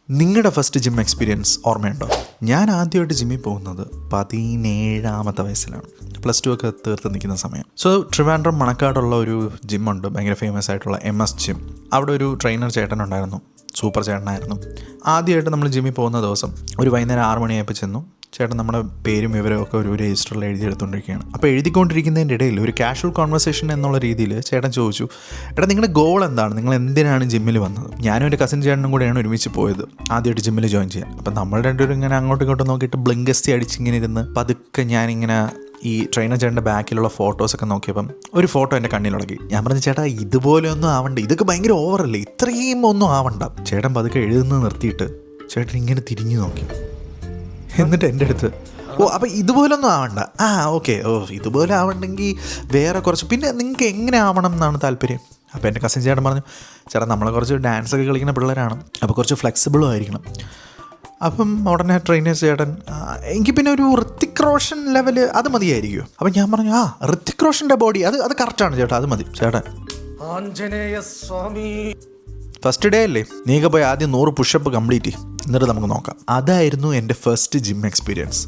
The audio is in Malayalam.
നിങ്ങളുടെ ഫസ്റ്റ് ജിം എക്സ്പീരിയൻസ് ഓർമ്മയുണ്ടോ? ഞാൻ ആദ്യമായിട്ട് ജിമ്മിൽ പോകുന്നത് 17-ാമത്തെ വയസ്സിലാണ്. +2 ഒക്കെ തീർത്ത് നിൽക്കുന്ന സമയം. സോ ട്രിവാൻഡ്രം മണക്കാടുള്ള ഒരു ജിമ്മുണ്ട്, ഭയങ്കര ഫേമസ് ആയിട്ടുള്ള MS ജിം. അവിടെ ഒരു ട്രെയിനർ ചേട്ടനുണ്ടായിരുന്നു, സൂപ്പർ ചേട്ടനായിരുന്നു. ആദ്യമായിട്ട് നമ്മൾ ജിമ്മിൽ പോകുന്ന ദിവസം ഒരു വൈകുന്നേരം 6 മണിയായപ്പോൾ ചെന്നു. ചേട്ടൻ നമ്മുടെ പേരും വിവരവും ഒക്കെ ഒരു രജിസ്റ്ററിൽ എഴുതിയെടുത്തുകൊണ്ടിരിക്കുകയാണ്. അപ്പോൾ എഴുതിക്കൊണ്ടിരിക്കുന്നതിൻ്റെ ഇടയിൽ ഒരു കാഷ്വൽ കോൺവെർസേഷൻ എന്നുള്ള രീതിയിൽ ചേട്ടൻ ചോദിച്ചു, എടാ നിങ്ങളുടെ ഗോൾ എന്താണ്, നിങ്ങൾ എന്തിനാണ് ജിമ്മിൽ വന്നത്? ഞാനും എൻ്റെ കസിൻ ചേട്ടനും കൂടെയാണ് ഒരുമിച്ച് പോയത് ആദ്യമായിട്ട് ജിമ്മിൽ ജോയിൻ ചെയ്യാൻ. അപ്പം നമ്മൾ രണ്ടുപേരും ഇങ്ങനെ അങ്ങോട്ടും ഇങ്ങോട്ടും നോക്കിയിട്ട് ബ്ലിങ്കസ്റ്റി അടിച്ചിങ്ങനെ ഇരുന്ന് പതുക്കെ ഞാനിങ്ങനെ ഈ ട്രെയിനർ ചേട്ടൻ്റെ ബാക്കിലുള്ള ഫോട്ടോസൊക്കെ നോക്കിയപ്പം ഒരു ഫോട്ടോ എൻ്റെ കണ്ണിലുടക്കി. ഞാൻ പറഞ്ഞു, ചേട്ടാ ഇതുപോലെയൊന്നും ആവണ്ട, ഇതൊക്കെ ഭയങ്കര ഓവറല്ലേ, ഇത്രയും ഒന്നും ആവണ്ട. ചേട്ടൻ പതുക്കെ എഴുതുന്നത് നിർത്തിയിട്ട് ചേട്ടൻ ഇങ്ങനെ തിരിഞ്ഞു നോക്കി. എന്നിട്ട് എൻ്റെ അടുത്ത്, അപ്പോൾ ഇതുപോലൊന്നും ആവണ്ട, ഓക്കെ, ഇതുപോലെ ആവണ്ടെങ്കിൽ വേറെ കുറച്ച്, പിന്നെ നിങ്ങൾക്ക് എങ്ങനെ ആവണം എന്നാണ് താല്പര്യം? അപ്പോൾ എൻ്റെ കസിൻ ചേട്ടൻ പറഞ്ഞു, ചേട്ടാ നമ്മൾ കുറച്ച് ഡാൻസൊക്കെ കളിക്കുന്ന പിള്ളേരാണ്, അപ്പോൾ കുറച്ച് ഫ്ലെക്സിബിളും ആയിരിക്കണം. അപ്പം ഉടനെ ട്രെയിനേഴ്സ് ചേട്ടൻ, എനിക്ക് പിന്നെ ഒരു ഋത്തിക് റോഷൻ ലെവല് അത് മതിയായിരിക്കുമോ? അപ്പം ഞാൻ പറഞ്ഞു, ഋത്തിക് റോഷൻ്റെ ബോഡി അത് കറക്റ്റാണ് ചേട്ടാ, അത് മതി. ചേട്ടൻ, ആഞ്ജനേയ സ്വാമി, ഫസ്റ്റ് ഡേ അല്ലേ, നീയൊക്കെ പോയി ആദ്യം 100 പുഷപ്പ് കംപ്ലീറ്റ് ചെയ്യും, എന്നിട്ട് നമുക്ക് നോക്കാം. അതായിരുന്നു എൻ്റെ ഫസ്റ്റ് ജിം എക്സ്പീരിയൻസ്.